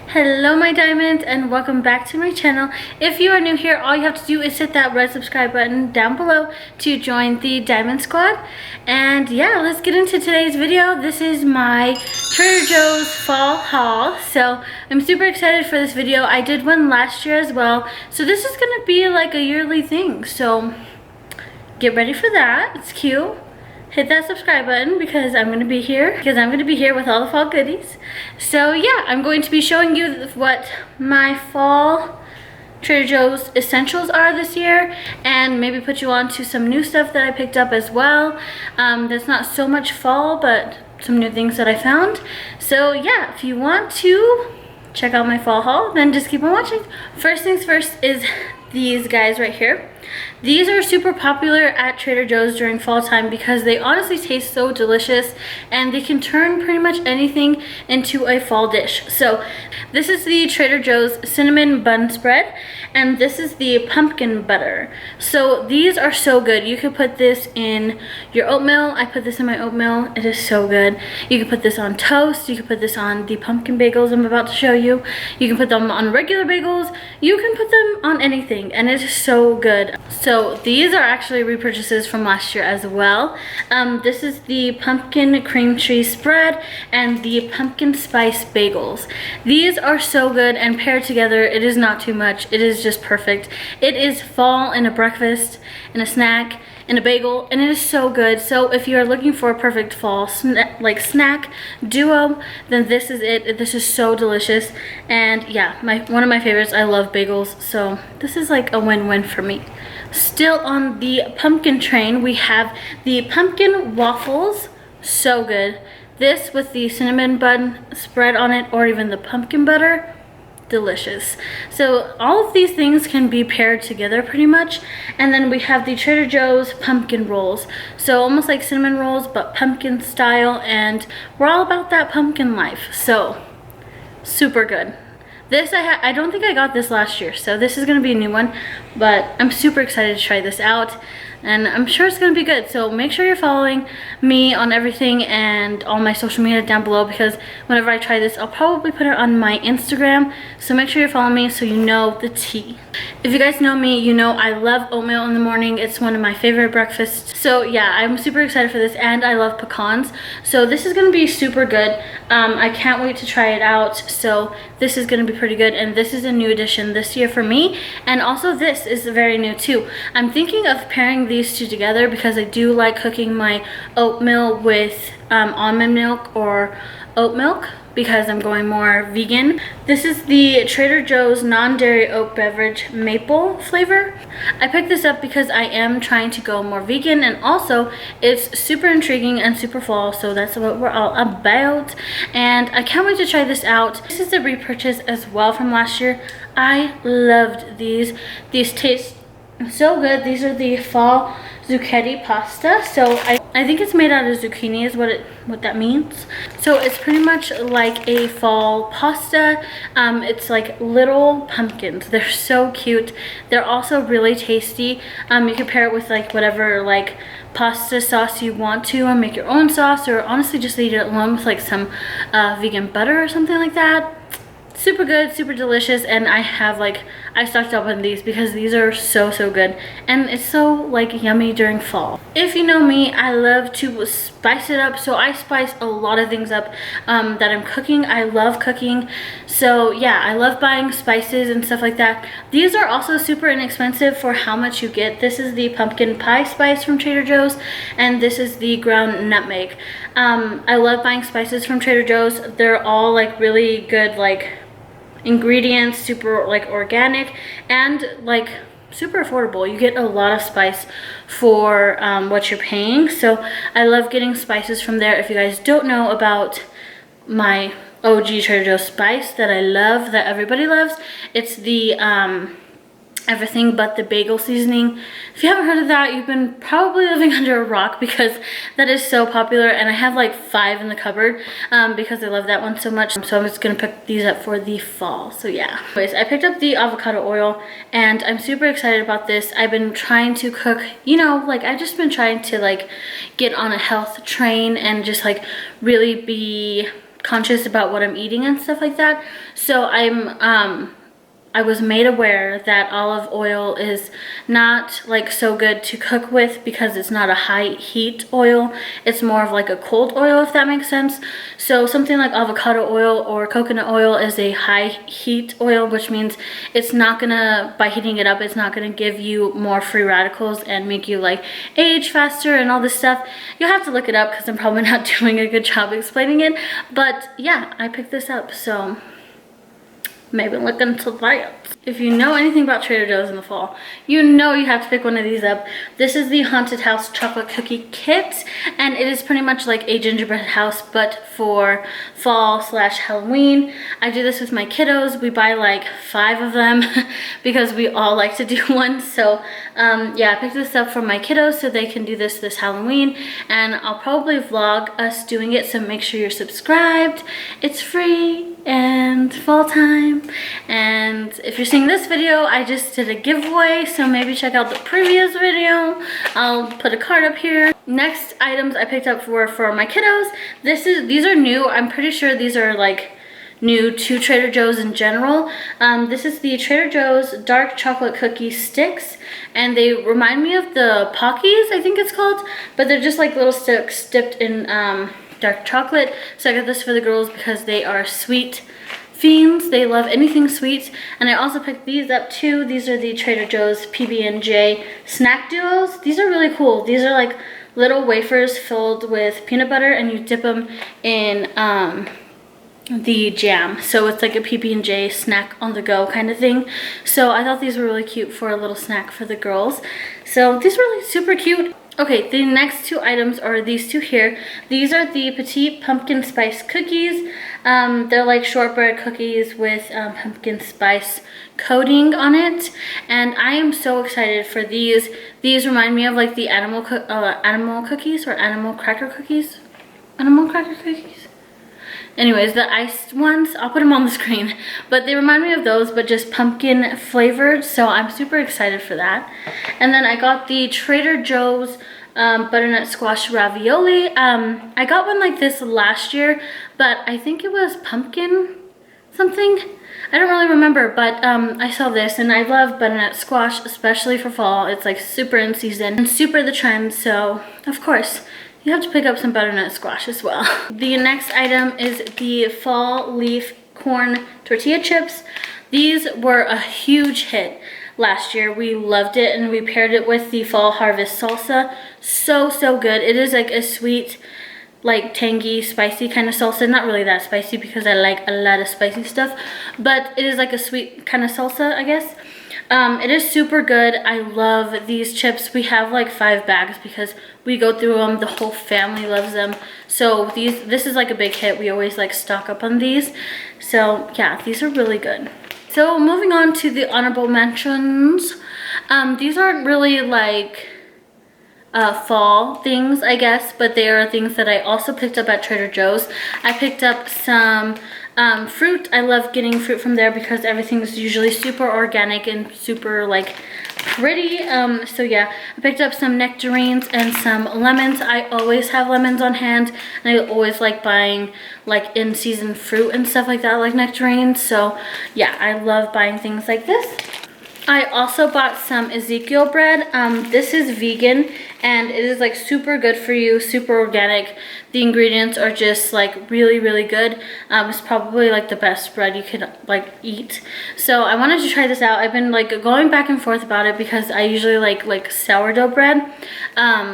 Hello my diamonds, and welcome back to my channel. If you are new here, all you have to do is hit that red subscribe button down below to join the Diamond Squad. And yeah, let's get into today's video. This is my Trader Joe's fall haul, so I'm super excited for this video. I did one last year as well, so this is gonna be like a yearly thing, so get ready for that. It's cute. Hit that subscribe button because I'm gonna be here with all the fall goodies. So yeah, I'm going to be showing you what my fall Trader Joe's essentials are this year, and maybe put you on to some new stuff that I picked up as well. That's not so much fall, but some new things that I found. So yeah, if you want to check out my fall haul, then just keep on watching. First things first is these guys right here. These are super popular at Trader Joe's during fall time because they honestly taste so delicious, and they can turn pretty much anything into a fall dish. So this is the Trader Joe's cinnamon bun spread, and this is the pumpkin butter. So these are so good. You could put this in your oatmeal. I put this in my oatmeal. It is so good. You can put this on toast. You can put this on the pumpkin bagels I'm about to show you. You can put them on regular bagels. You can put them on anything, and it is so good. So these are actually repurchases from last year as well. This is the pumpkin cream cheese spread and the pumpkin spice bagels. These are so good, and paired together, it is not too much. It is just perfect. It is fall in a breakfast, in a snack, in a bagel, and it is so good. So if you are looking for a perfect fall snack duo, then this is it. This is so delicious, and yeah, one of my favorites. I love bagels, so this is like a win-win for me. Still on the pumpkin train, we have the pumpkin waffles. So good. This with the cinnamon bun spread on it, or even the pumpkin butter. Delicious. So all of these things can be paired together pretty much. And then we have the Trader Joe's pumpkin rolls, so almost like cinnamon rolls but pumpkin style, and we're all about that pumpkin life, so super good. This I don't think I got this last year, so this is gonna be a new one, but I'm super excited to try this out, and I'm sure it's gonna be good. So make sure you're following me on everything and all my social media down below, because whenever I try this, I'll probably put it on my Instagram. So make sure you're following me so you know the tea. If you guys know me, you know I love oatmeal in the morning. It's one of my favorite breakfasts. So yeah, I'm super excited for this, and I love pecans. So this is gonna be super good. I can't wait to try it out. So this is gonna be pretty good, and this is a new addition this year for me, and also this is very new too. I'm thinking of pairing these two together because I do like cooking my oatmeal with almond milk or oat milk, because I'm going more vegan. This is the Trader Joe's non-dairy oat beverage maple flavor. I picked this up because I am trying to go more vegan, and also it's super intriguing and super fall, so that's what we're all about. And I can't wait to try this out. This is a repurchase as well from last year. I loved these. These taste so good. These are the fall zucchini pasta. So I think it's made out of zucchini is what that means. So it's pretty much like a fall pasta. It's like little pumpkins. They're so cute. They're also really tasty. You can pair it with like whatever like pasta sauce you want to, or make your own sauce, or honestly just eat it alone with like some vegan butter or something like that. Super good, super delicious, and I stocked up on these because these are so good, and it's so like yummy during fall. If you know me, I love to spice it up, so I spice a lot of things up that I'm cooking. I love cooking, so yeah, I love buying spices and stuff like that. These are also super inexpensive for how much you get. This is the pumpkin pie spice from Trader Joe's, and this is the ground nutmeg. I love buying spices from Trader Joe's. They're all like really good like ingredients, super like organic, and like super affordable. You get a lot of spice for what you're paying, so I love getting spices from there. If you guys don't know about my OG Trader Joe's spice that I love, that everybody loves, it's the everything but the bagel seasoning. If you haven't heard of that, you've been probably living under a rock, because that is so popular, and I have like 5 in the cupboard because I love that one so much. So I'm just gonna pick these up for the fall, so yeah. Anyways, I picked up the avocado oil, and I'm super excited about this. I've been trying to cook, you know, like I've just been trying to like get on a health train and just like really be conscious about what I'm eating and stuff like that. So I was made aware that olive oil is not like so good to cook with because it's not a high heat oil. It's more of like a cold oil, if that makes sense. So something like avocado oil or coconut oil is a high heat oil, which means it's not gonna, by heating it up, it's not gonna give you more free radicals and make you like age faster and all this stuff. You'll have to look it up because I'm probably not doing a good job explaining it. But yeah, I picked this up, so maybe look into that. If you know anything about Trader Joe's in the fall, you know you have to pick one of these up. This is the Haunted House Chocolate Cookie Kit, and it is pretty much like a gingerbread house, but for fall / Halloween. I do this with my kiddos. We buy like 5 of them because we all like to do one. So yeah, I picked this up for my kiddos so they can do this Halloween, and I'll probably vlog us doing it, so make sure you're subscribed. It's free and fall time. And if you're seeing this video, I just did a giveaway, so maybe check out the previous video. I'll put a card up here. Next items I picked up for my kiddos. These are new. I'm pretty sure these are like new to Trader Joe's in general. This is the Trader Joe's dark chocolate cookie sticks, and they remind me of the Pockies, I think it's called, but they're just like little sticks dipped in dark chocolate. So I got this for the girls because they are sweet fiends. They love anything sweet. And I also picked these up too. These are the Trader Joe's PB&J snack duos. These are really cool. These are like little wafers filled with peanut butter, and you dip them in the jam. So it's like a PB&J snack on the go kind of thing. So I thought these were really cute for a little snack for the girls. So these were really super cute. Okay, the next 2 items are these 2 here. These are the Petite Pumpkin Spice Cookies. They're like shortbread cookies with pumpkin spice coating on it. And I am so excited for these. These remind me of like the animal cookies or animal cracker cookies. Animal cracker cookies? Anyways, the iced ones, I'll put them on the screen. But they remind me of those, but just pumpkin flavored. So I'm super excited for that. And then I got the Trader Joe's butternut squash ravioli. I got one like this last year, but I think it was pumpkin something. I don't really remember, but I saw this, and I love butternut squash, especially for fall. It's like super in season and super the trend. So of course, you have to pick up some butternut squash as well. The next item is the fall leaf corn tortilla chips. These were a huge hit last year. We loved it, and we paired it with the fall harvest salsa. So good. It is like a sweet like tangy, spicy kind of salsa. Not really that spicy because I like a lot of spicy stuff, but it is like a sweet kind of salsa, I guess. It is super good. I love these chips. We have like 5 bags because we go through them. The whole family loves them. So this is like a big hit. We always like stock up on these. So yeah, these are really good. So moving on to the honorable mentions. These aren't really like fall things, I guess, but they are things that I also picked up at Trader Joe's. I picked up some fruit. I love getting fruit from there because everything is usually super organic and super like pretty. So yeah, I picked up some nectarines and some lemons. I always have lemons on hand, and I always like buying like in season fruit and stuff like that, like nectarines. So yeah, I love buying things like this. I also bought some Ezekiel bread. This is vegan and it is like super good for you, super organic. The ingredients are just like really, really good. It's probably like the best bread you could like eat. So I wanted to try this out. I've been like going back and forth about it because I usually like sourdough bread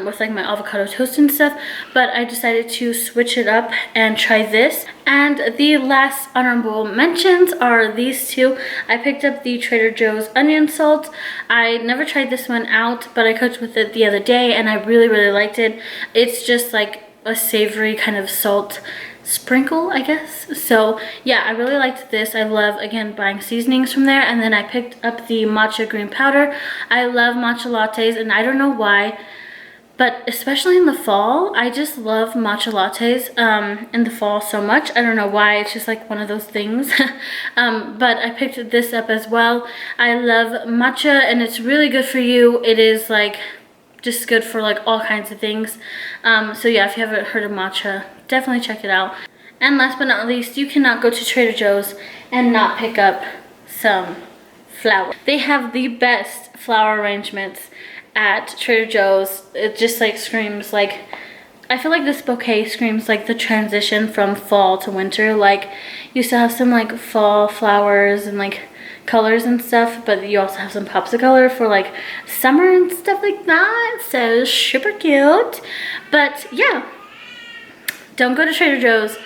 with like my avocado toast and stuff. But I decided to switch it up and try this. And the last honorable mentions are these two. I picked up the Trader Joe's onion salt. I never tried this one out, but I cooked with it the other day and I really, really liked it. It's just like a savory kind of salt sprinkle, I guess. So yeah, I really liked this. I love, again, buying seasonings from there. And then I picked up the matcha green powder. I love matcha lattes, and I don't know why, but especially in the fall, I just love matcha lattes in the fall so much. I don't know why, it's just like one of those things. But I picked this up as well. I love matcha and it's really good for you. It is like just good for like all kinds of things. So yeah, if you haven't heard of matcha, definitely check it out. And last but not least, you cannot go to Trader Joe's and not pick up some flour. They have the best flower arrangements at Trader Joe's. It just like screams like, I feel like this bouquet screams like the transition from fall to winter. Like you still have some like fall flowers and like colors and stuff, but you also have some pops of color for like summer and stuff like that. So super cute. But yeah, don't go to Trader Joe's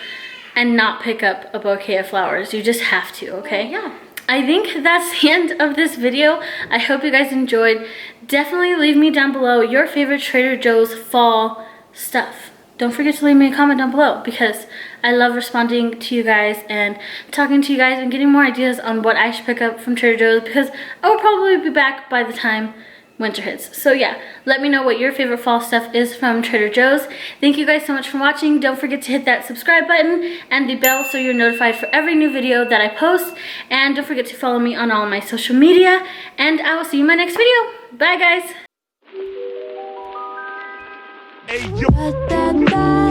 and not pick up a bouquet of flowers. You just have to, okay? Yeah. I think that's the end of this video. I hope you guys enjoyed. Definitely leave me down below your favorite Trader Joe's fall stuff. Don't forget to leave me a comment down below because I love responding to you guys and talking to you guys and getting more ideas on what I should pick up from Trader Joe's because I will probably be back by the time winter hits. So yeah, let me know what your favorite fall stuff is from Trader Joe's. Thank you guys so much for watching. Don't forget to hit that subscribe button and the bell so you're notified for every new video that I post. And don't forget to follow me on all my social media. And I will see you in my next video. Bye guys. Hey, yo.